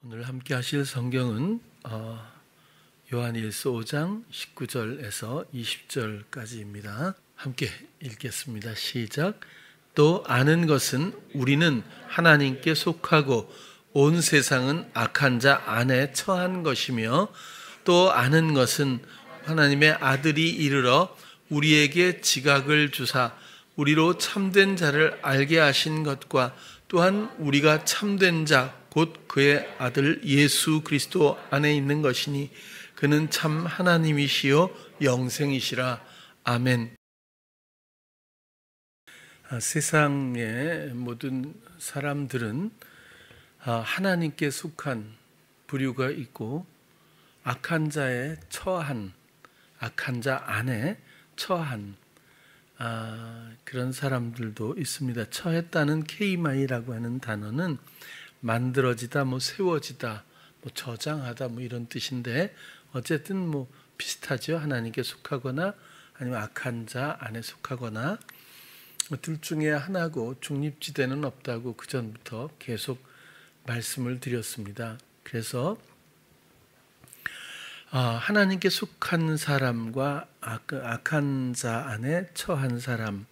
오늘 함께 하실 성경은 요한일서 5장 19절에서 20절까지입니다. 함께 읽겠습니다. 시작. 또 아는 것은 우리는 하나님께 속하고 온 세상은 악한 자 안에 처한 것이며, 또 아는 것은 하나님의 아들이 이르러 우리에게 지각을 주사 우리로 참된 자를 알게 하신 것과, 또한 우리가 참된 자 곧 그의 아들 예수 그리스도 안에 있는 것이니 그는 참 하나님이시요 영생이시라. 아멘. 세상의 모든 사람들은 하나님께 속한 부류가 있고, 악한 자에 처한, 악한 자 안에 처한 그런 사람들도 있습니다. 처했다는 케이마이라고 하는 단어는 만들어지다, 세워지다, 저장하다 이런 뜻인데, 어쨌든 비슷하죠. 하나님께 속하거나 아니면 악한 자 안에 속하거나 둘 중에 하나고, 중립지대는 없다고 그 전부터 계속 말씀을 드렸습니다. 그래서 하나님께 속한 사람과 악한 자 안에 처한 사람,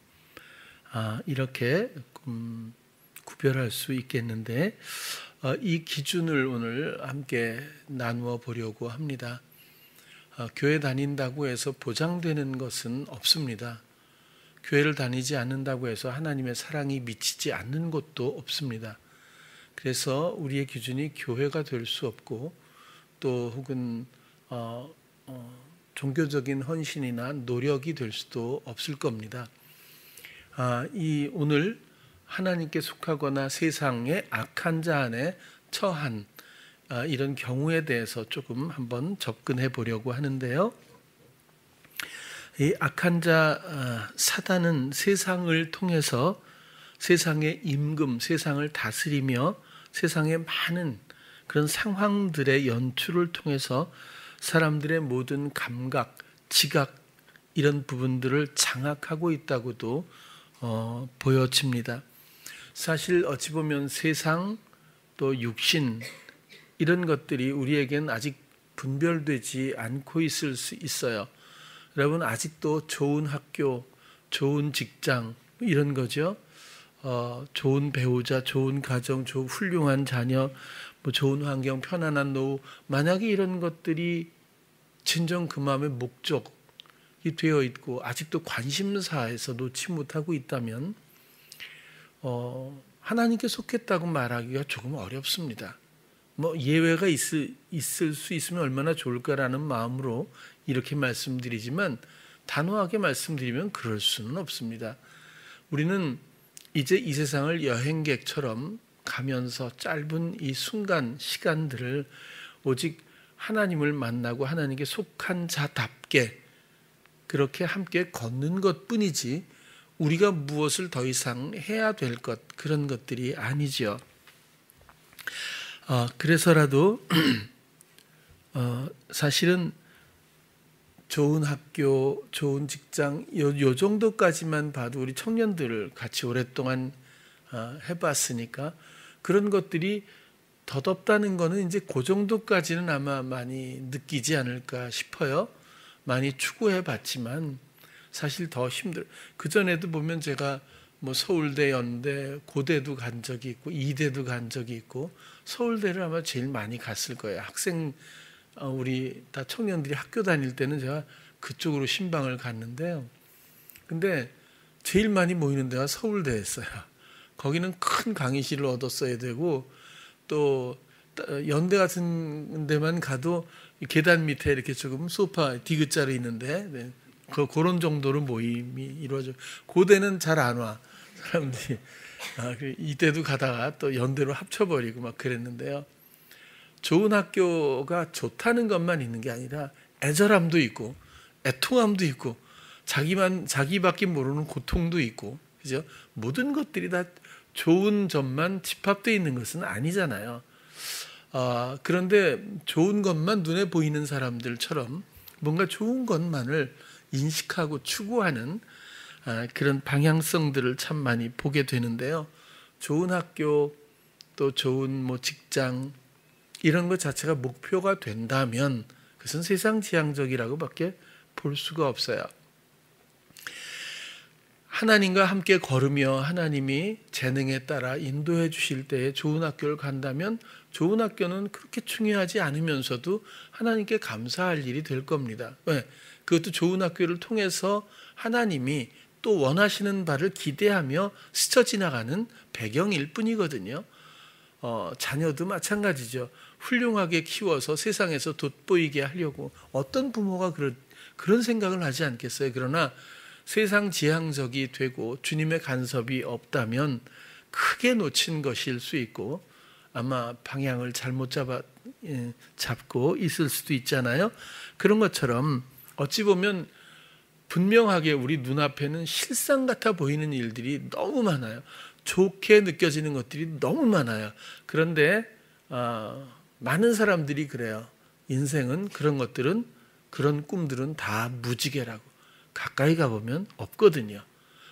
이렇게 구별할 수 있겠는데, 이 기준을 오늘 함께 나누어 보려고 합니다. 교회 다닌다고 해서 보장되는 것은 없습니다. 교회를 다니지 않는다고 해서 하나님의 사랑이 미치지 않는 것도 없습니다. 그래서 우리의 기준이 교회가 될 수 없고, 또 혹은 종교적인 헌신이나 노력이 될 수도 없을 겁니다. 오늘 하나님께 속하거나 세상의 악한 자 안에 처한 이런 경우에 대해서 조금 한번 접근해 보려고 하는데요. 이 악한 자 사단은 세상을 통해서 세상의 임금, 세상을 다스리며 세상의 많은 그런 상황들의 연출을 통해서 사람들의 모든 감각, 지각 이런 부분들을 장악하고 있다고도 보여집니다. 사실 어찌 보면 세상 또 육신 이런 것들이 우리에겐 아직 분별되지 않고 있을 수 있어요. 여러분, 아직도 좋은 학교, 좋은 직장 이런 거죠. 좋은 배우자, 좋은 가정, 좋은 훌륭한 자녀, 좋은 환경, 편안한 노후, 만약에 이런 것들이 진정 그 마음의 목적이 되어 있고 아직도 관심사에서 놓지 못하고 있다면 하나님께 속했다고 말하기가 조금 어렵습니다. 예외가 있을 수 있으면 얼마나 좋을까라는 마음으로 이렇게 말씀드리지만, 단호하게 말씀드리면 그럴 수는 없습니다. 우리는 이제 이 세상을 여행객처럼 가면서 짧은 이 순간 시간들을 오직 하나님을 만나고 하나님께 속한 자답게 그렇게 함께 걷는 것뿐이지, 우리가 무엇을 더 이상 해야 될 것, 그런 것들이 아니죠. 그래서라도 사실은 좋은 학교, 좋은 직장 요 정도까지만 봐도 우리 청년들을 같이 오랫동안 해봤으니까 그런 것들이 덧없다는 거는 이제 그 정도까지는 아마 많이 느끼지 않을까 싶어요. 많이 추구해봤지만 사실 더 힘들어요. 그전에도 보면 제가 서울대, 연대, 고대도 간 적이 있고 이대도 간 적이 있고, 서울대를 아마 제일 많이 갔을 거예요. 우리 다 청년들이 학교 다닐 때는 제가 그쪽으로 신방을 갔는데요. 근데 제일 많이 모이는 데가 서울대였어요. 거기는 큰 강의실을 얻었어야 되고, 또 연대 같은 데만 가도 계단 밑에 이렇게 조금 소파 디귿자로 있는데 그런 정도로 모임이 이루어져. 고대는 잘 안 와 사람들이. 이때도 가다가 또 연대로 합쳐버리고 막 그랬는데요. 좋은 학교가 좋다는 것만 있는 게 아니라 애절함도 있고 애통함도 있고 자기밖에 모르는 고통도 있고, 그죠? 모든 것들이 다 좋은 점만 집합되어 있는 것은 아니잖아요. 그런데 좋은 것만 눈에 보이는 사람들처럼 뭔가 좋은 것만을 인식하고 추구하는 그런 방향성들을 참 많이 보게 되는데요. 좋은 학교, 또 좋은 직장 이런 것 자체가 목표가 된다면 그것은 세상지향적이라고밖에 볼 수가 없어요. 하나님과 함께 걸으며 하나님이 재능에 따라 인도해 주실 때에 좋은 학교를 간다면 좋은 학교는 그렇게 중요하지 않으면서도 하나님께 감사할 일이 될 겁니다. 왜? 그것도 좋은 학교를 통해서 하나님이 또 원하시는 바를 기대하며 스쳐 지나가는 배경일 뿐이거든요. 자녀도 마찬가지죠. 훌륭하게 키워서 세상에서 돋보이게 하려고 어떤 부모가 그런 생각을 하지 않겠어요. 그러나 세상 지향적이 되고 주님의 간섭이 없다면 크게 놓친 것일 수 있고 아마 방향을 잘못 잡고 있을 수도 있잖아요. 그런 것처럼 어찌 보면 분명하게 우리 눈앞에는 실상 같아 보이는 일들이 너무 많아요. 좋게 느껴지는 것들이 너무 많아요. 그런데 많은 사람들이 그래요. 인생은 그런 것들은, 그런 꿈들은 다 무지개라고. 가까이 가보면 없거든요.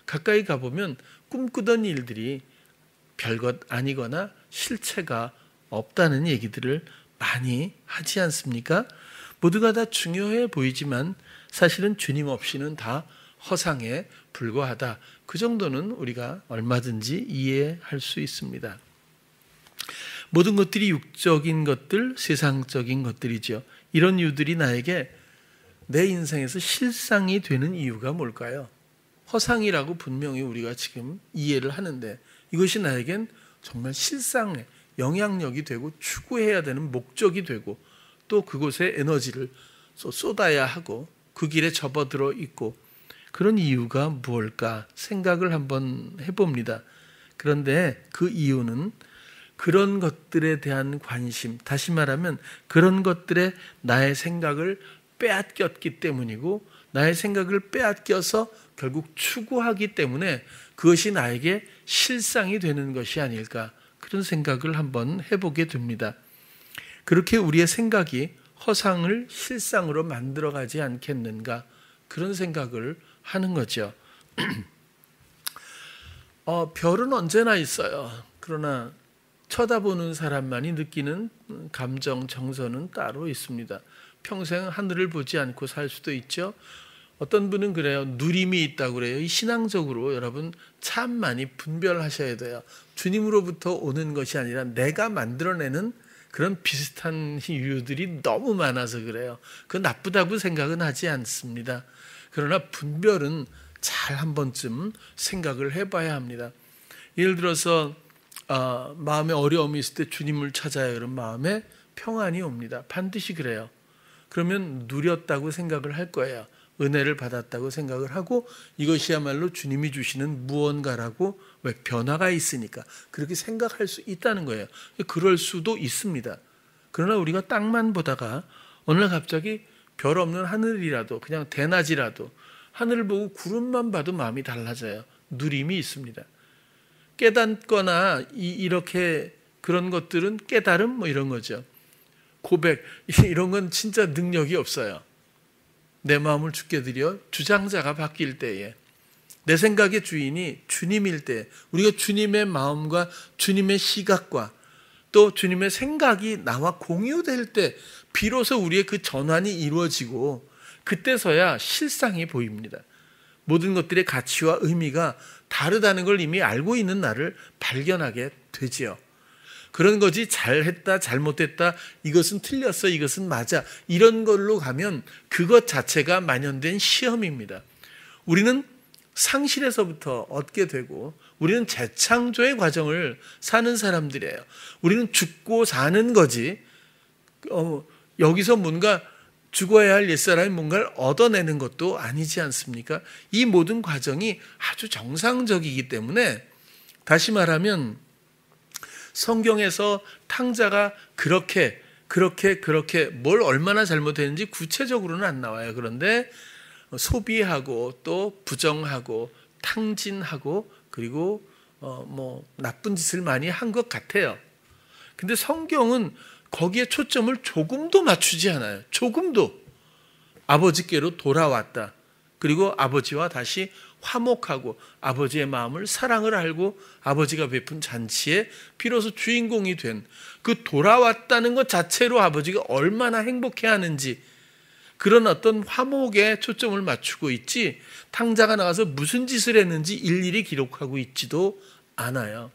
가까이 가보면 꿈꾸던 일들이 별것 아니거나 실체가 없다는 얘기들을 많이 하지 않습니까? 모두가 다 중요해 보이지만 사실은 주님 없이는 다 허상에 불과하다. 그 정도는 우리가 얼마든지 이해할 수 있습니다. 모든 것들이 육적인 것들, 세상적인 것들이죠. 이런 이유들이 나에게 내 인생에서 실상이 되는 이유가 뭘까요? 허상이라고 분명히 우리가 지금 이해를 하는데 이것이 나에겐 정말 실상의 영향력이 되고 추구해야 되는 목적이 되고 또 그곳에 에너지를 쏟아야 하고 그 길에 접어들어 있고 그런 이유가 무엇일까 생각을 한번 해봅니다. 그런데 그 이유는 그런 것들에 대한 관심, 다시 말하면 그런 것들에 나의 생각을 빼앗겼기 때문이고 나의 생각을 빼앗겨서 결국 추구하기 때문에 그것이 나에게 실상이 되는 것이 아닐까 그런 생각을 한번 해보게 됩니다. 그렇게 우리의 생각이 허상을 실상으로 만들어가지 않겠는가 그런 생각을 하는 거죠. 별은 언제나 있어요. 그러나 쳐다보는 사람만이 느끼는 감정, 정서는 따로 있습니다. 평생 하늘을 보지 않고 살 수도 있죠. 어떤 분은 그래요. 누림이 있다고 그래요. 이 신앙적으로 여러분 참 많이 분별하셔야 돼요. 주님으로부터 오는 것이 아니라 내가 만들어내는 그런 비슷한 이유들이 너무 많아서 그래요. 그 나쁘다고 생각은 하지 않습니다. 그러나 분별은 잘 한 번쯤 생각을 해봐야 합니다. 예를 들어서 마음에 어려움이 있을 때 주님을 찾아야 그런 마음에 평안이 옵니다. 반드시 그래요. 그러면 누렸다고 생각을 할 거예요. 은혜를 받았다고 생각을 하고 이것이야말로 주님이 주시는 무언가라고 왜 변화가 있으니까 그렇게 생각할 수 있다는 거예요. 그럴 수도 있습니다. 그러나 우리가 땅만 보다가 어느 날 갑자기 별 없는 하늘이라도 그냥 대낮이라도 하늘을 보고 구름만 봐도 마음이 달라져요. 누림이 있습니다. 깨닫거나 이렇게 그런 것들은 깨달음 뭐 이런 거죠. 고백 이런 건 진짜 능력이 없어요. 내 마음을 주께 드려 주장자가 바뀔 때에 내 생각의 주인이 주님일 때 우리가 주님의 마음과 주님의 시각과 또 주님의 생각이 나와 공유될 때 비로소 우리의 그 전환이 이루어지고 그때서야 실상이 보입니다. 모든 것들의 가치와 의미가 다르다는 걸 이미 알고 있는 나를 발견하게 되지요. 그런 거지 잘했다 잘못했다 이것은 틀렸어 이것은 맞아 이런 걸로 가면 그것 자체가 만연된 시험입니다. 우리는 상실에서부터 얻게 되고 우리는 재창조의 과정을 사는 사람들이에요. 우리는 죽고 사는 거지 여기서 뭔가 죽어야 할 옛사람이 뭔가를 얻어내는 것도 아니지 않습니까? 이 모든 과정이 아주 정상적이기 때문에 다시 말하면 성경에서 탕자가 그렇게 뭘 얼마나 잘못했는지 구체적으로는 안 나와요. 그런데 소비하고 또 부정하고 탕진하고 그리고 뭐 나쁜 짓을 많이 한 것 같아요. 근데 성경은 거기에 초점을 조금도 맞추지 않아요. 조금도. 아버지께로 돌아왔다. 그리고 아버지와 다시 화목하고 아버지의 마음을 사랑을 알고 아버지가 베푼 잔치에 비로소 주인공이 된 그 돌아왔다는 것 자체로 아버지가 얼마나 행복해하는지 그런 어떤 화목에 초점을 맞추고 있지 탕자가 나가서 무슨 짓을 했는지 일일이 기록하고 있지도 않아요.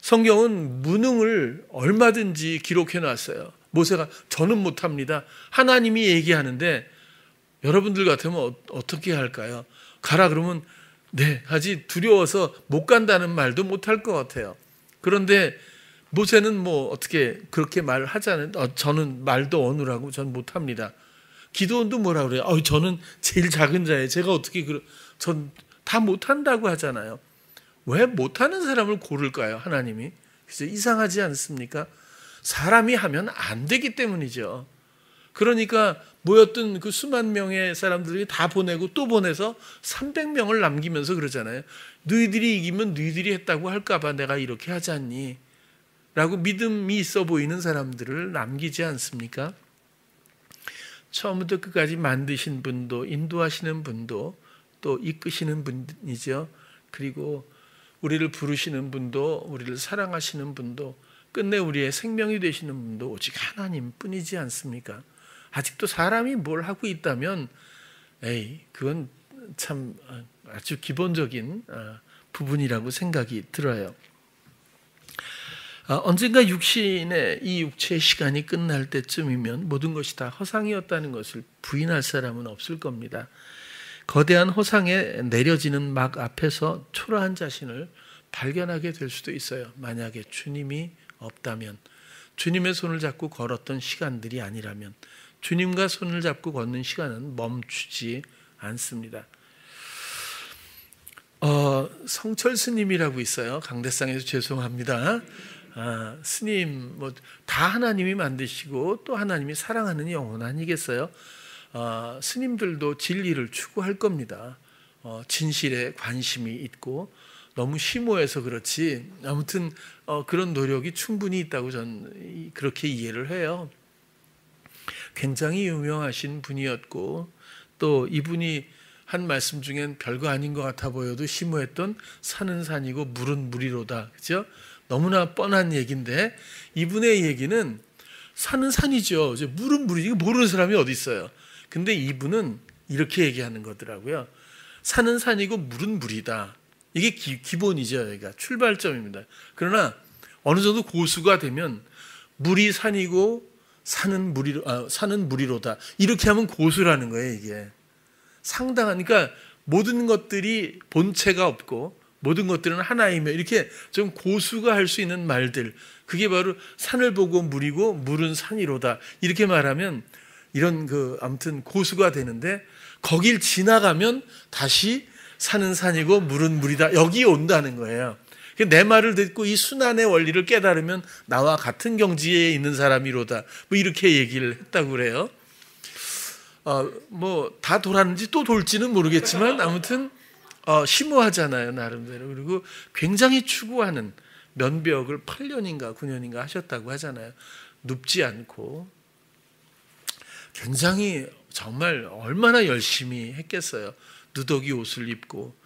성경은 무능을 얼마든지 기록해 놨어요. 모세가 저는 못합니다. 하나님이 얘기하는데 여러분들 같으면 어떻게 할까요? 가라 그러면 네 하지 두려워서 못 간다는 말도 못할 것 같아요. 그런데 모세는 뭐 어떻게 그렇게 말하잖아요. 저는 말도 어느라고 전 못합니다. 기드온도 뭐라 그래요? 저는 제일 작은 자예요. 제가 어떻게 전 다 못한다고 하잖아요. 왜 못하는 사람을 고를까요? 하나님이. 그래서 이상하지 않습니까? 사람이 하면 안 되기 때문이죠. 그러니까 모였던 그 수만 명의 사람들이 다 보내고 또 보내서 300명을 남기면서 그러잖아요. 너희들이 이기면 너희들이 했다고 할까 봐 내가 이렇게 하지 않니? 라고 믿음이 있어 보이는 사람들을 남기지 않습니까? 처음부터 끝까지 만드신 분도 인도하시는 분도 또 이끄시는 분이죠. 그리고 우리를 부르시는 분도 우리를 사랑하시는 분도 끝내 우리의 생명이 되시는 분도 오직 하나님뿐이지 않습니까? 아직도 사람이 뭘 하고 있다면 그건 참 아주 기본적인 부분이라고 생각이 들어요. 언젠가 육신의 이 육체의 시간이 끝날 때쯤이면 모든 것이 다 허상이었다는 것을 부인할 사람은 없을 겁니다. 거대한 허상에 내려지는 막 앞에서 초라한 자신을 발견하게 될 수도 있어요. 만약에 주님이 없다면, 주님의 손을 잡고 걸었던 시간들이 아니라면, 주님과 손을 잡고 걷는 시간은 멈추지 않습니다. 성철 스님이라고 있어요. 강대상에서 죄송합니다. 스님 다 하나님이 만드시고 또 하나님이 사랑하는 영혼 아니겠어요? 스님들도 진리를 추구할 겁니다. 진실에 관심이 있고 너무 심오해서 그렇지 아무튼 그런 노력이 충분히 있다고 저는 그렇게 이해를 해요. 굉장히 유명하신 분이었고 또 이분이 한 말씀 중엔 별거 아닌 것 같아 보여도 심오했던 산은 산이고 물은 물이로다. 그죠? 너무나 뻔한 얘기인데 이분의 얘기는 산은 산이죠. 물은 물이지 모르는 사람이 어디 있어요. 근데 이분은 이렇게 얘기하는 거더라고요. 산은 산이고 물은 물이다. 이게 기본이죠. 그러니까 출발점입니다. 그러나 어느 정도 고수가 되면 물이 산이고 산은 물이로다. 이렇게 하면 고수라는 거예요. 이게 상당한 그러니까 모든 것들이 본체가 없고 모든 것들은 하나이며 이렇게 좀 고수가 할 수 있는 말들 그게 바로 산을 보고 물이고 물은 산이로다 이렇게 말하면 이런 아무튼 고수가 되는데 거길 지나가면 다시 산은 산이고 물은 물이다 여기 온다는 거예요. 내 말을 듣고 이 순환의 원리를 깨달으면 나와 같은 경지에 있는 사람이로다 뭐 이렇게 얘기를 했다고 그래요. 다 돌았는지 또 돌지는 모르겠지만 아무튼 심오하잖아요 나름대로. 그리고 굉장히 추구하는 면벽을 8년인가 9년인가 하셨다고 하잖아요. 눕지 않고 굉장히 정말 얼마나 열심히 했겠어요. 누더기 옷을 입고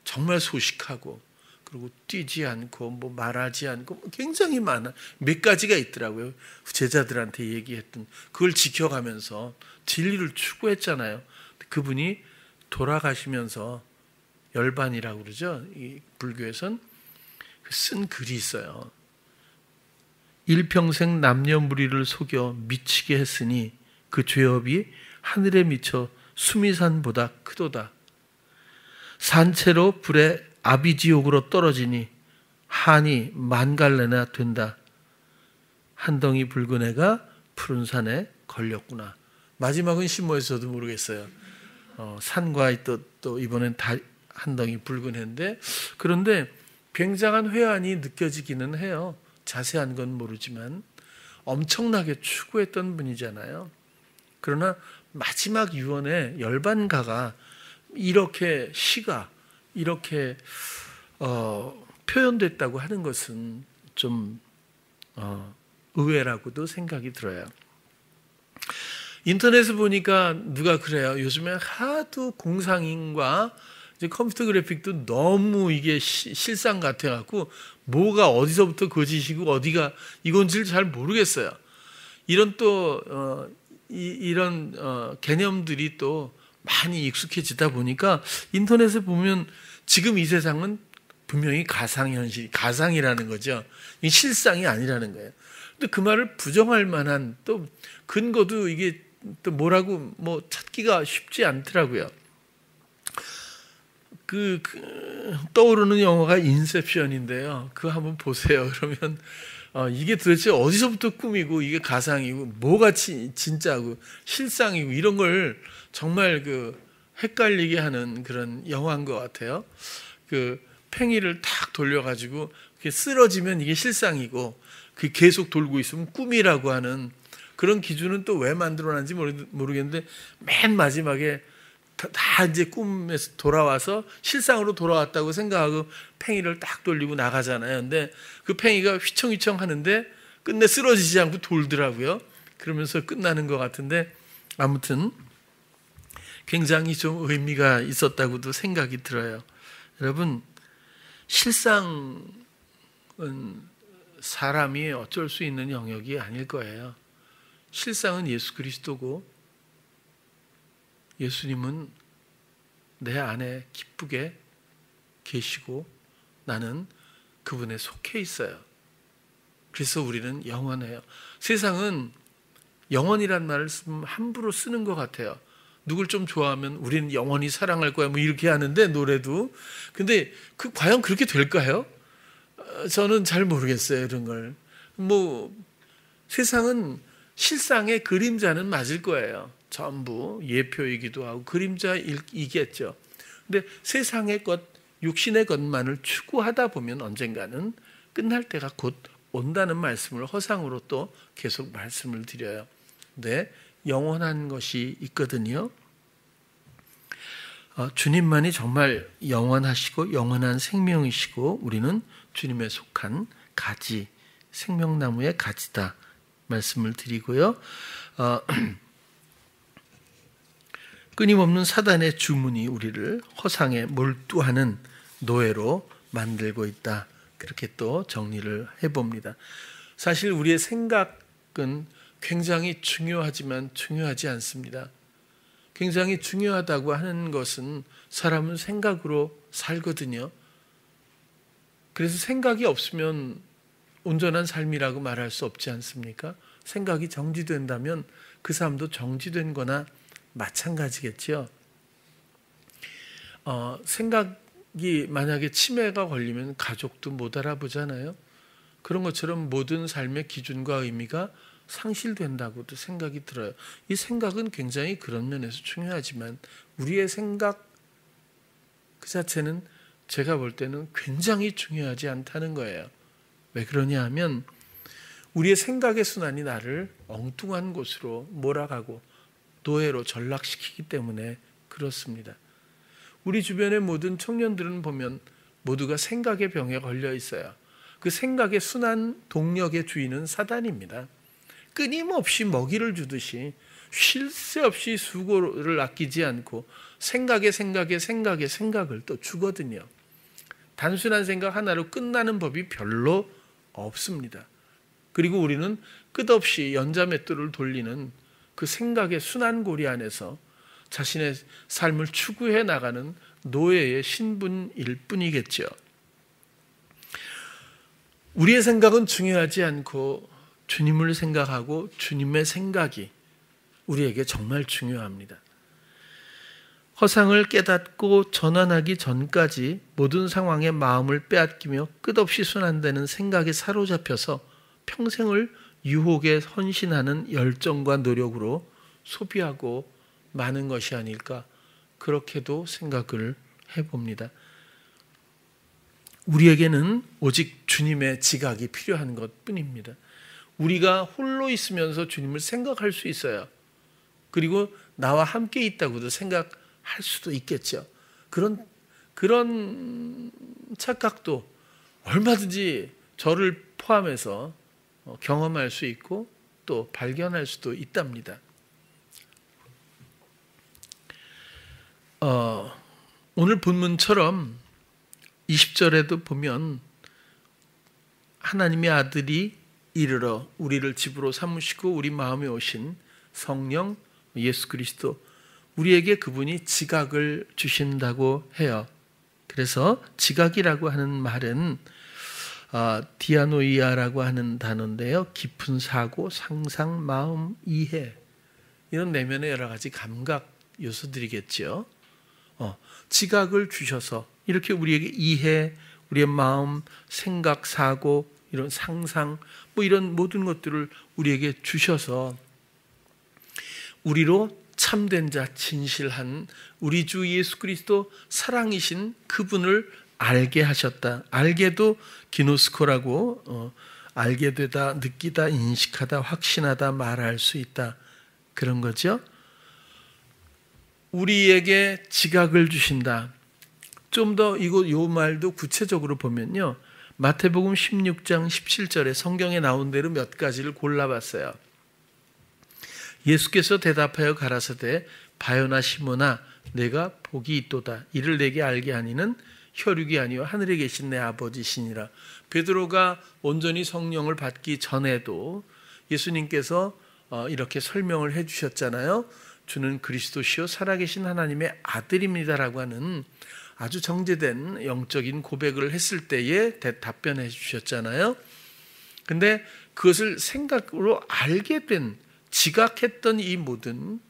정말 소식하고 그리고 뛰지 않고 말하지 않고 굉장히 몇 가지가 있더라고요. 제자들한테 얘기했던 그걸 지켜가면서 진리를 추구했잖아요. 그분이 돌아가시면서 열반이라고 그러죠. 이 불교에선 쓴 글이 있어요. 일평생 남녀무리를 속여 미치게 했으니 그 죄업이 하늘에 미쳐 수미산보다 크도다. 산채로 불에 아비지옥으로 떨어지니 한이 만갈래나 된다. 한 덩이 붉은 애가 푸른 산에 걸렸구나. 마지막은 심오해서도 모르겠어요. 산과 또 이번엔 한 덩이 붉은 애인데 그런데 굉장한 회한이 느껴지기는 해요. 자세한 건 모르지만 엄청나게 추구했던 분이잖아요. 그러나 마지막 유언에 열반가가 이렇게 시가 이렇게 표현됐다고 하는 것은 좀 의외라고도 생각이 들어요. 인터넷에 보니까 누가 그래요. 요즘에 하도 공상인과 이제 컴퓨터 그래픽도 너무 이게 실상 같아갖고 뭐가 어디서부터 거짓이고 어디가 이건지를 잘 모르겠어요. 이런 또 이런 개념들이 또 많이 익숙해지다 보니까 인터넷에 보면 지금 이 세상은 분명히 가상현실, 가상이라는 거죠. 이 실상이 아니라는 거예요. 근데 그 말을 부정할 만한 또 근거도 이게 또 뭐라고 뭐 찾기가 쉽지 않더라고요. 떠오르는 영화가 인셉션인데요. 그거 한번 보세요. 그러면 이게 도대체 어디서부터 꿈이고 이게 가상이고 뭐가 진짜고 실상이고 이런 걸 정말 헷갈리게 하는 그런 영화인 것 같아요. 팽이를 탁 돌려가지고 쓰러지면 이게 실상이고 계속 돌고 있으면 꿈이라고 하는 그런 기준은 또 왜 만들어놨는지 모르겠는데 맨 마지막에 다 이제 꿈에서 돌아와서 실상으로 돌아왔다고 생각하고 팽이를 딱 돌리고 나가잖아요. 근데 그 팽이가 휘청휘청 하는데 끝내 쓰러지지 않고 돌더라고요. 그러면서 끝나는 것 같은데 아무튼 굉장히 좀 의미가 있었다고도 생각이 들어요. 여러분, 실상은 사람이 어쩔 수 있는 영역이 아닐 거예요. 실상은 예수 그리스도고 예수님은 내 안에 기쁘게 계시고 나는 그분에 속해 있어요. 그래서 우리는 영원해요. 세상은 영원이란 말을 함부로 쓰는 것 같아요. 누굴 좀 좋아하면 우리는 영원히 사랑할 거야 뭐 이렇게 하는데 노래도. 근데 과연 그렇게 될까요? 저는 잘 모르겠어요. 이런 걸. 세상은 실상의 그림자는 맞을 거예요. 전부 예표이기도 하고 그림자이겠죠. 근데 세상의 것, 육신의 것만을 추구하다 보면 언젠가는 끝날 때가 곧 온다는 말씀을 허상으로 또 계속 말씀을 드려요. 근데 영원한 것이 있거든요. 주님만이 정말 영원하시고 영원한 생명이시고 우리는 주님에 속한 가지, 생명나무의 가지다 말씀을 드리고요. 끊임없는 사단의 주문이 우리를 허상에 몰두하는 노예로 만들고 있다. 그렇게 또 정리를 해봅니다. 사실 우리의 생각은 굉장히 중요하지만 중요하지 않습니다. 굉장히 중요하다고 하는 것은 사람은 생각으로 살거든요. 그래서 생각이 없으면 온전한 삶이라고 말할 수 없지 않습니까? 생각이 정지된다면 그 삶도 정지된 거나 마찬가지겠죠. 생각이 만약에 치매가 걸리면 가족도 못 알아보잖아요. 그런 것처럼 모든 삶의 기준과 의미가 상실된다고도 생각이 들어요. 이 생각은 굉장히 그런 면에서 중요하지만 우리의 생각 그 자체는 제가 볼 때는 굉장히 중요하지 않다는 거예요. 왜 그러냐 하면 우리의 생각의 순환이 나를 엉뚱한 곳으로 몰아가고 노예로 전락시키기 때문에 그렇습니다. 우리 주변의 모든 청년들은 보면 모두가 생각의 병에 걸려 있어요. 그 생각의 순환 동력의 주인은 사단입니다. 끊임없이 먹이를 주듯이 쉴 새 없이 수고를 아끼지 않고 생각의 생각을 또 주거든요. 단순한 생각 하나로 끝나는 법이 별로 없습니다. 그리고 우리는 끝없이 연자맷돌을 돌리는 그 생각의 순환고리 안에서 자신의 삶을 추구해 나가는 노예의 신분일 뿐이겠죠. 우리의 생각은 중요하지 않고 주님을 생각하고 주님의 생각이 우리에게 정말 중요합니다. 허상을 깨닫고 전환하기 전까지 모든 상황에 마음을 빼앗기며 끝없이 순환되는 생각에 사로잡혀서 평생을 유혹에 헌신하는 열정과 노력으로 소비하고 마는 것이 아닐까 그렇게도 생각을 해봅니다. 우리에게는 오직 주님의 지각이 필요한 것뿐입니다. 우리가 홀로 있으면서 주님을 생각할 수 있어요. 그리고 나와 함께 있다고도 생각할 수도 있겠죠. 그런 착각도 얼마든지 저를 포함해서 경험할 수 있고 또 발견할 수도 있답니다. 오늘 본문처럼 20절에도 보면 하나님의 아들이 이르러 우리를 집으로 삼으시고 우리 마음에 오신 성령 예수 그리스도, 우리에게 그분이 지각을 주신다고 해요. 그래서 지각이라고 하는 말은 디아노이아라고 하는 단어인데요. 깊은 사고, 상상, 마음, 이해, 이런 내면의 여러 가지 감각 요소들이겠죠. 지각을 주셔서 이렇게 우리에게 이해, 우리의 마음, 생각, 사고, 이런 상상, 이런 모든 것들을 우리에게 주셔서 우리로 참된 자, 진실한 우리 주 예수 그리스도 사랑이신 그분을 알게 하셨다. 알게도 기노스코라고 알게 되다, 느끼다, 인식하다, 확신하다, 말할 수 있다, 그런 거죠. 우리에게 지각을 주신다. 좀 더 요 말도 구체적으로 보면요, 마태복음 16장 17절에 성경에 나온 대로 몇 가지를 골라봤어요. 예수께서 대답하여 가라사대 바요나 시몬아 내가 복이 있도다. 이를 내게 알게 하니는 혈육이 아니요 하늘에 계신 내 아버지시니라. 베드로가 온전히 성령을 받기 전에도 예수님께서 이렇게 설명을 해 주셨잖아요. 주는 그리스도시요 살아계신 하나님의 아들입니다라고 하는 아주 정제된 영적인 고백을 했을 때에 답변해 주셨잖아요. 근데 그것을 생각으로 알게 된, 지각했던 이 모든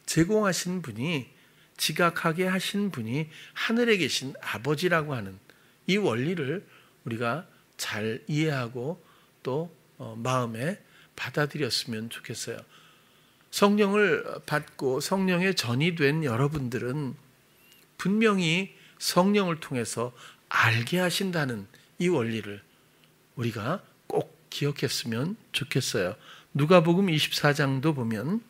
제공하신 분이, 지각하게 하신 분이 하늘에 계신 아버지라고 하는 이 원리를 우리가 잘 이해하고 또 마음에 받아들였으면 좋겠어요. 성령을 받고 성령의 전이 된 여러분들은 분명히 성령을 통해서 알게 하신다는 이 원리를 우리가 꼭 기억했으면 좋겠어요. 누가복음 24장도 보면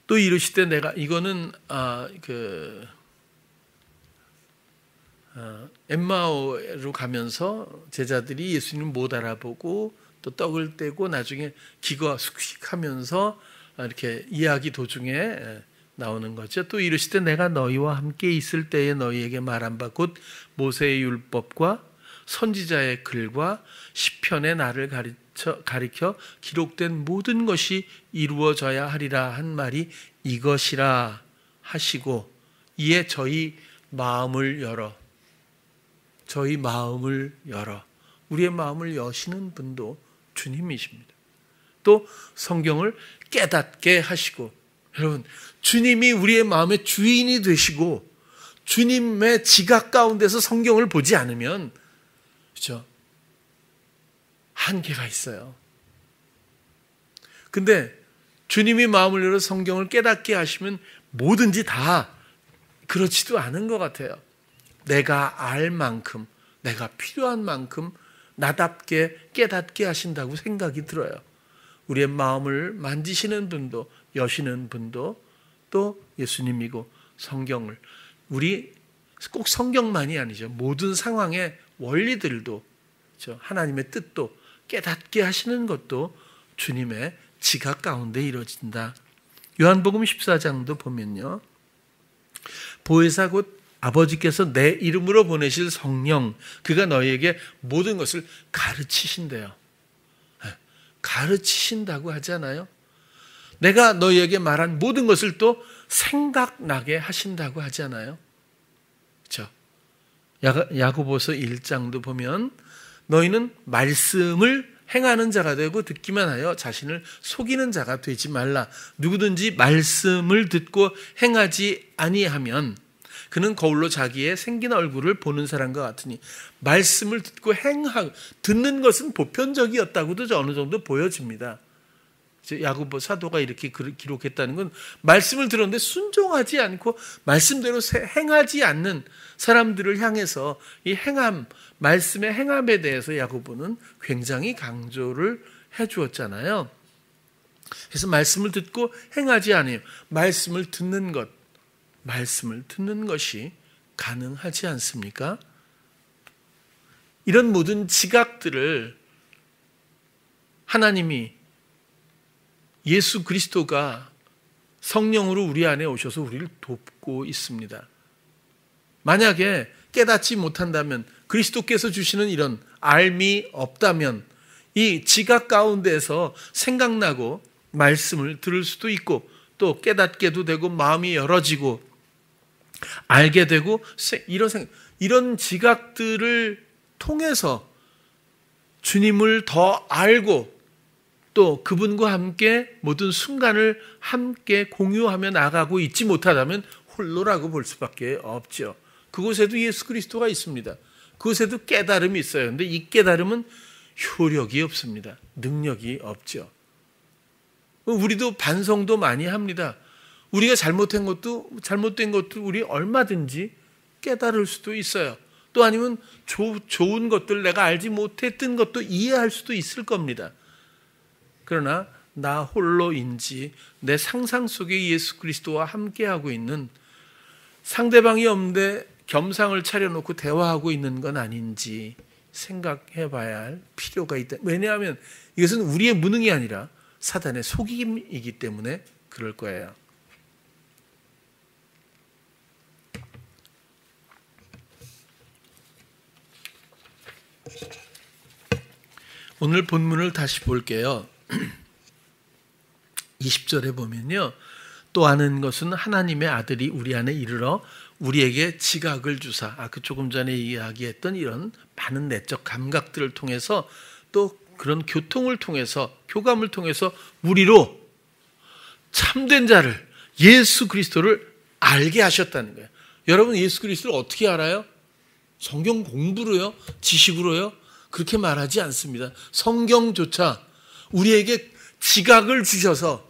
또 이르시되 내가, 이거는 엠마오로 가면서 제자들이 예수님을 못 알아보고 또 떡을 떼고 나중에 기가 숙식하면서 이렇게 이야기 도중에 나오는 거죠. 또 이르시되 내가 너희와 함께 있을 때에 너희에게 말한 바 곧 모세의 율법과 선지자의 글과 시편의 나를 가리켜 기록된 모든 것이 이루어져야 하리라 한 말이 이것이라 하시고, 이에 저희 마음을 열어, 우리의 마음을 여시는 분도 주님이십니다. 또 성경을 깨닫게 하시고, 여러분, 주님이 우리의 마음의 주인이 되시고 주님의 지각 가운데서 성경을 보지 않으면, 그렇죠, 한계가 있어요. 근데 주님이 마음을 열어 성경을 깨닫게 하시면 뭐든지 다 그렇지도 않은 것 같아요. 내가 알 만큼, 내가 필요한 만큼 나답게 깨닫게 하신다고 생각이 들어요. 우리의 마음을 만지시는 분도 여시는 분도 또 예수님이고, 성경을, 우리 꼭 성경만이 아니죠, 모든 상황의 원리들도, 그렇죠, 하나님의 뜻도 깨닫게 하시는 것도 주님의 지각 가운데 이루어진다. 요한복음 14장도 보면요, 보혜사 곧 아버지께서 내 이름으로 보내실 성령, 그가 너희에게 모든 것을 가르치신대요. 가르치신다고 하잖아요. 내가 너희에게 말한 모든 것을 또 생각나게 하신다고 하잖아요. 그렇죠? 야고보서 1장도 보면 너희는 말씀을 행하는 자가 되고 듣기만 하여 자신을 속이는 자가 되지 말라. 누구든지 말씀을 듣고 행하지 아니하면 그는 거울로 자기의 생긴 얼굴을 보는 사람과 같으니, 말씀을 듣고 듣는 것은 보편적이었다고도 어느 정도 보여집니다. 야고보 사도가 이렇게 기록했다는 건 말씀을 들었는데 순종하지 않고 말씀대로 행하지 않는 사람들을 향해서 이 행함, 말씀의 행함에 대해서 야고보는 굉장히 강조를 해주었잖아요. 그래서 말씀을 듣고 행하지 않아요. 말씀을 듣는 것이 가능하지 않습니까? 이런 모든 지각들을 하나님이, 예수 그리스도가 성령으로 우리 안에 오셔서 우리를 돕고 있습니다. 만약에 깨닫지 못한다면, 그리스도께서 주시는 이런 알미 없다면 이 지각 가운데에서 생각나고 말씀을 들을 수도 있고 또 깨닫게도 되고 마음이 열어지고 알게 되고 이런 지각들을 통해서 주님을 더 알고 또 그분과 함께 모든 순간을 함께 공유하며 나가고 있지 못하다면 홀로라고 볼 수밖에 없죠. 그곳에도 예수 그리스도가 있습니다. 그곳에도 깨달음이 있어요. 그런데 이 깨달음은 효력이 없습니다. 능력이 없죠. 우리도 반성도 많이 합니다. 우리가 잘못된 것도 우리 얼마든지 깨달을 수도 있어요. 또 아니면 좋은 것들, 내가 알지 못했던 것도 이해할 수도 있을 겁니다. 그러나 나 홀로인지 내 상상 속에 예수 그리스도와 함께하고 있는, 상대방이 없는데 겸상을 차려놓고 대화하고 있는 건 아닌지 생각해 봐야 할 필요가 있다. 왜냐하면 이것은 우리의 무능이 아니라 사단의 속임이기 때문에 그럴 거예요. 오늘 본문을 다시 볼게요. 20절에 보면요. 또 아는 것은 하나님의 아들이 우리 안에 이르러 우리에게 지각을 주사, 그 조금 전에 이야기했던 이런 많은 내적 감각들을 통해서 또 그런 교통을 통해서, 교감을 통해서 우리로 참된 자를, 예수 그리스도를 알게 하셨다는 거예요. 여러분, 예수 그리스도를 어떻게 알아요? 성경 공부로요? 지식으로요? 그렇게 말하지 않습니다. 성경조차 우리에게 지각을 주셔서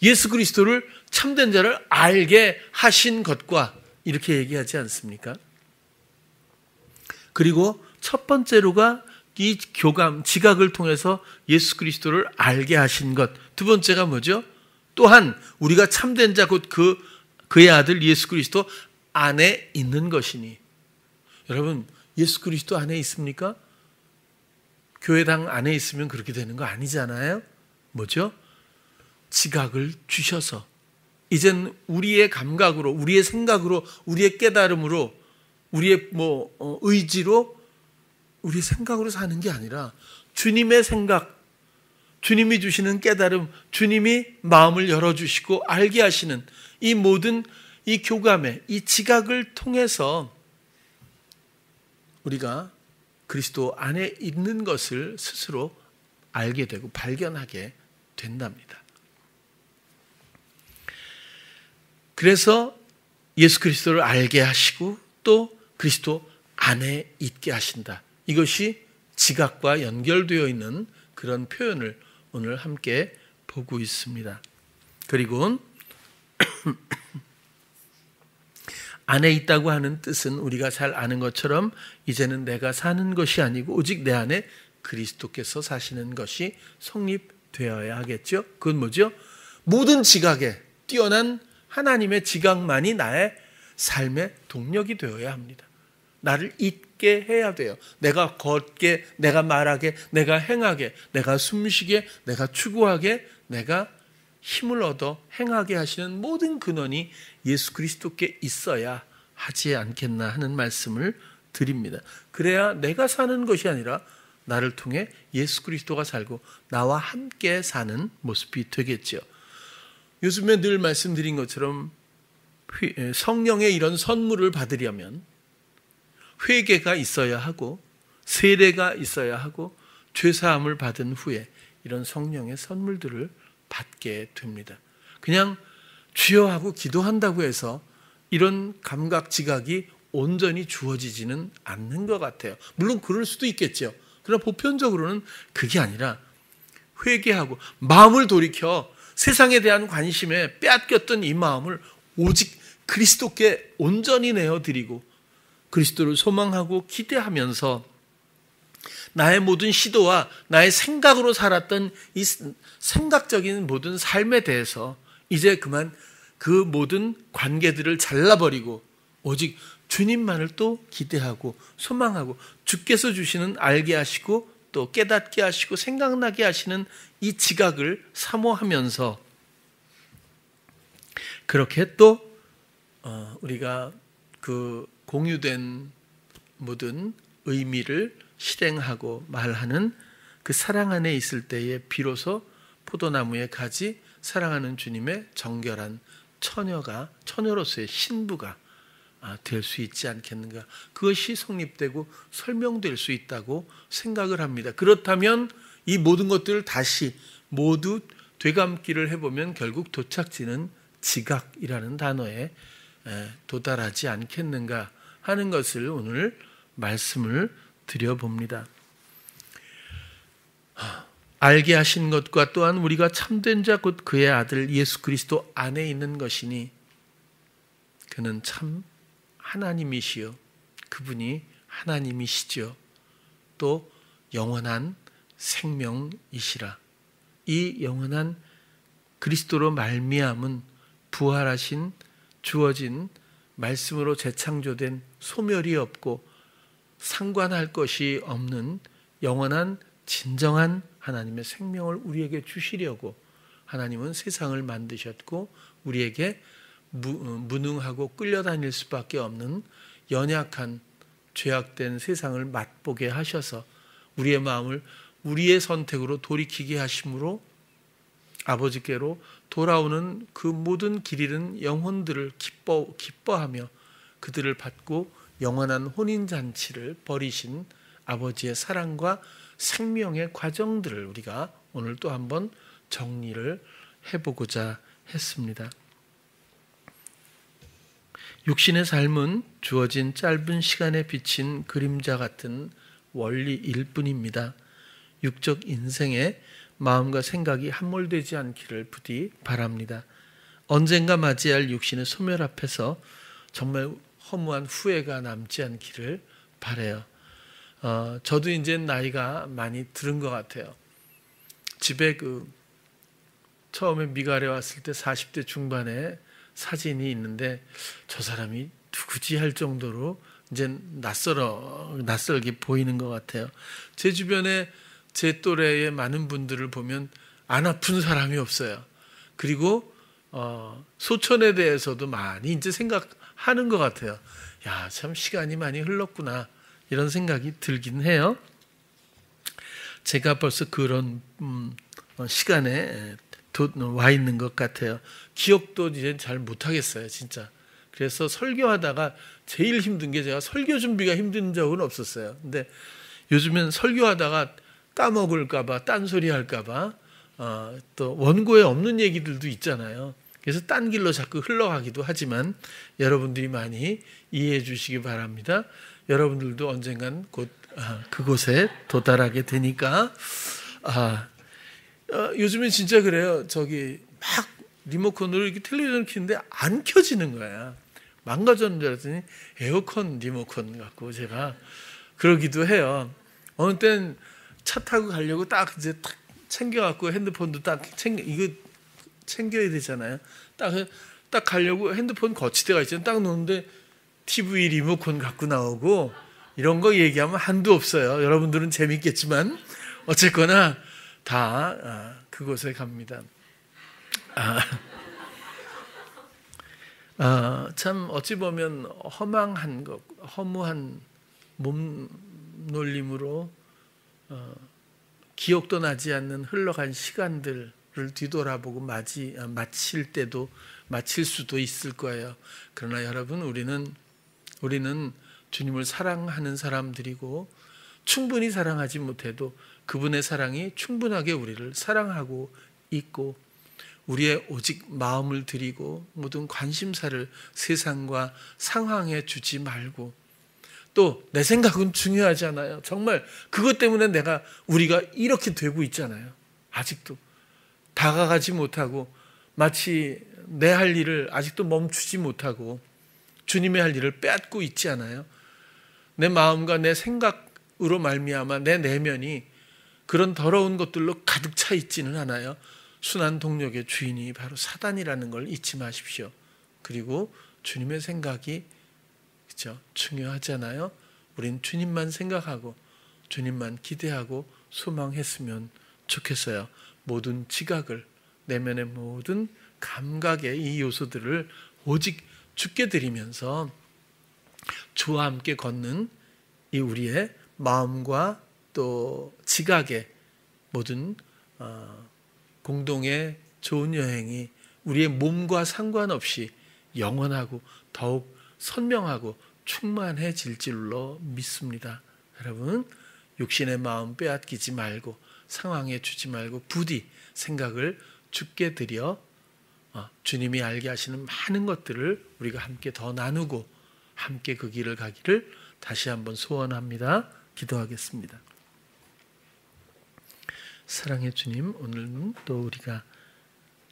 예수 그리스도를, 참된 자를 알게 하신 것과 이렇게 얘기하지 않습니까? 그리고 첫 번째로가 이 교감, 지각을 통해서 예수 그리스도를 알게 하신 것. 두 번째가 뭐죠? 또한 우리가 참된 자 곧 그의 아들 예수 그리스도 안에 있는 것이니. 여러분, 예수 그리스도 안에 있습니까? 교회당 안에 있으면 그렇게 되는 거 아니잖아요. 뭐죠? 지각을 주셔서 이젠 우리의 감각으로, 우리의 생각으로, 우리의 깨달음으로, 우리의 의지로, 우리의 생각으로 사는 게 아니라 주님의 생각, 주님이 주시는 깨달음, 주님이 마음을 열어주시고 알게 하시는 이 모든 이 교감의 이 지각을 통해서 우리가 그리스도 안에 있는 것을 스스로 알게 되고 발견하게 된답니다. 그래서 예수 그리스도를 알게 하시고 또 그리스도 안에 있게 하신다. 이것이 지각과 연결되어 있는 그런 표현을 오늘 함께 보고 있습니다. 그리고 안에 있다고 하는 뜻은 우리가 잘 아는 것처럼 이제는 내가 사는 것이 아니고 오직 내 안에 그리스도께서 사시는 것이 성립되어야 하겠죠. 그건 뭐죠? 모든 지각에 뛰어난 하나님의 지각만이 나의 삶의 동력이 되어야 합니다. 나를 있게 해야 돼요. 내가 걷게, 내가 말하게, 내가 행하게, 내가 숨쉬게, 내가 추구하게, 내가 힘을 얻어 행하게 하시는 모든 근원이 예수 그리스도께 있어야 하지 않겠나 하는 말씀을 드립니다. 그래야 내가 사는 것이 아니라 나를 통해 예수 그리스도가 살고 나와 함께 사는 모습이 되겠죠. 요즘에 늘 말씀드린 것처럼 성령의 이런 선물을 받으려면 회개가 있어야 하고 세례가 있어야 하고 죄사함을 받은 후에 이런 성령의 선물들을 받게 됩니다. 그냥 주여 하고 기도한다고 해서 이런 감각 지각이 온전히 주어지지는 않는 것 같아요. 물론 그럴 수도 있겠죠. 그러나 보편적으로는 그게 아니라 회개하고 마음을 돌이켜 세상에 대한 관심에 빼앗겼던 이 마음을 오직 그리스도께 온전히 내어드리고 그리스도를 소망하고 기대하면서 나의 모든 시도와 나의 생각으로 살았던 이 생각적인 모든 삶에 대해서 이제 그만 그 모든 관계들을 잘라버리고 오직 주님만을 또 기대하고 소망하고 주께서 주시는 알게 하시고 또 깨닫게 하시고 생각나게 하시는 이 지각을 사모하면서 그렇게 또 우리가 그 공유된 모든 의미를 실행하고 말하는 그 사랑 안에 있을 때에 비로소 포도나무의 가지 사랑하는 주님의 정결한 처녀로서의 신부가 될 수 있지 않겠는가. 그것이 성립되고 설명될 수 있다고 생각을 합니다. 그렇다면 이 모든 것들을 다시 모두 되감기를 해보면 결국 도착지는 지각이라는 단어에 도달하지 않겠는가 하는 것을 오늘 말씀을 드려봅니다. 알게 하신 것과 또한 우리가 참된 자 곧 그의 아들 예수 그리스도 안에 있는 것이니 그는 참 하나님이시요 그분이 하나님이시죠. 또 영원한 생명이시라. 이 영원한 그리스도로 말미암은 부활하신 주어진 말씀으로 재창조된 소멸이 없고 상관할 것이 없는 영원한 진정한 하나님의 생명을 우리에게 주시려고 하나님은 세상을 만드셨고 우리에게 무능하고 끌려다닐 수밖에 없는 연약한 죄악된 세상을 맛보게 하셔서 우리의 마음을 우리의 선택으로 돌이키게 하심으로 아버지께로 돌아오는 그 모든 길 잃은 영혼들을 기뻐하며 그들을 받고 영원한 혼인잔치를 벌이신 아버지의 사랑과 생명의 과정들을 우리가 오늘 또 한번 정리를 해보고자 했습니다. 육신의 삶은 주어진 짧은 시간에 비친 그림자 같은 원리일 뿐입니다. 육적 인생에 마음과 생각이 함몰되지 않기를 부디 바랍니다. 언젠가 맞이할 육신의 소멸 앞에서 정말 허무한 후회가 남지 않기를 바라요. 저도 이제 나이가 많이 들은 것 같아요. 집에 처음에 미갈에 왔을 때 40대 중반에 사진이 있는데 저 사람이 누구지 할 정도로 이제 낯설게 보이는 것 같아요. 제 주변에 제 또래의 많은 분들을 보면 안 아픈 사람이 없어요. 그리고 소천에 대해서도 많이 이제 생각하는 것 같아요. 야, 참 시간이 많이 흘렀구나 이런 생각이 들긴 해요. 제가 벌써 그런 시간에 와 있는 것 같아요. 기억도 이제 잘 못하겠어요, 진짜. 그래서 설교하다가 제일 힘든 게 제가 설교 준비가 힘든 적은 없었어요. 근데 요즘엔 설교하다가 까먹을까봐, 딴소리 할까봐, 또 원고에 없는 얘기들도 있잖아요. 그래서 딴 길로 자꾸 흘러가기도 하지만 여러분들이 많이 이해해 주시기 바랍니다. 여러분들도 언젠간 곧 그곳에 도달하게 되니까. 요즘엔 진짜 그래요. 막 리모컨으로 이렇게 텔레비전을 켜는데 안 켜지는 거야. 망가졌는 줄 알았더니 에어컨 리모컨 갖고 제가 그러기도 해요. 어느 땐 차 타고 가려고 딱 이제 딱 챙겨갖고 핸드폰도 이거 챙겨야 되잖아요. 딱 가려고 핸드폰 거치대가 있잖아요. 딱 놓는데 TV 리모컨 갖고 나오고 이런 거 얘기하면 한두 없어요. 여러분들은 재밌겠지만 어쨌거나 다 그곳에 갑니다. 참 어찌 보면 허무한 몸놀림으로 기억도 나지 않는 흘러간 시간들을 뒤돌아보고 마칠 수도 있을 거예요. 그러나 여러분 우리는 주님을 사랑하는 사람들이고 충분히 사랑하지 못해도 그분의 사랑이 충분하게 우리를 사랑하고 있고 우리의 오직 마음을 드리고 모든 관심사를 세상과 상황에 주지 말고 또 내 생각은 중요하지 않아요. 정말 그것 때문에 우리가 이렇게 되고 있잖아요. 아직도 다가가지 못하고 마치 내 할 일을 아직도 멈추지 못하고 주님의 할 일을 빼앗고 있지 않아요. 내 마음과 내 생각으로 말미암아 내 내면이 그런 더러운 것들로 가득 차 있지는 않아요. 순한 동력의 주인이 바로 사단이라는 걸 잊지 마십시오. 그리고 주님의 생각이 그렇죠? 중요하잖아요. 우린 주님만 생각하고 주님만 기대하고 소망했으면 좋겠어요. 모든 지각을 내면의 모든 감각의 이 요소들을 오직 주께 드리면서 주와 함께 걷는 이 우리의 마음과 또 지각의 모든 공동의 좋은 여행이 우리의 몸과 상관없이 영원하고 더욱 선명하고 충만해질 줄로 믿습니다. 여러분, 육신의 마음 빼앗기지 말고 상황에 주지 말고 부디 생각을 주께 드려 주님이 알게 하시는 많은 것들을 우리가 함께 더 나누고 함께 그 길을 가기를 다시 한번 소원합니다. 기도하겠습니다. 사랑의 주님, 오늘은 또 우리가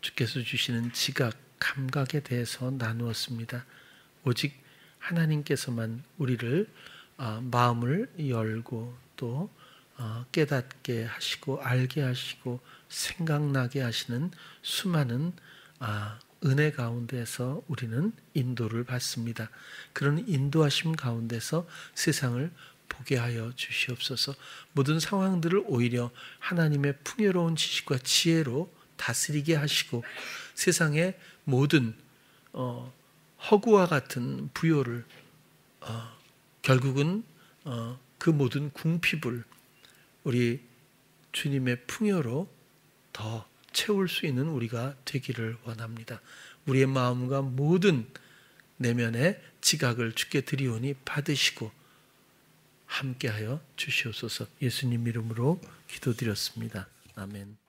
주께서 주시는 지각, 감각에 대해서 나누었습니다. 오직 하나님께서만 우리를 마음을 열고 또 깨닫게 하시고 알게 하시고 생각나게 하시는 수많은 은혜 가운데서 우리는 인도를 받습니다. 그런 인도하심 가운데서 세상을 보게 하여 주시옵소서. 모든 상황들을 오히려 하나님의 풍요로운 지식과 지혜로 다스리게 하시고 세상의 모든 허구와 같은 부요를 결국은 그 모든 궁핍을 우리 주님의 풍요로 더 채울 수 있는 우리가 되기를 원합니다. 우리의 마음과 모든 내면의 지각을 주께 드리오니 받으시고 함께하여 주시옵소서. 예수님 이름으로 기도드렸습니다. 아멘.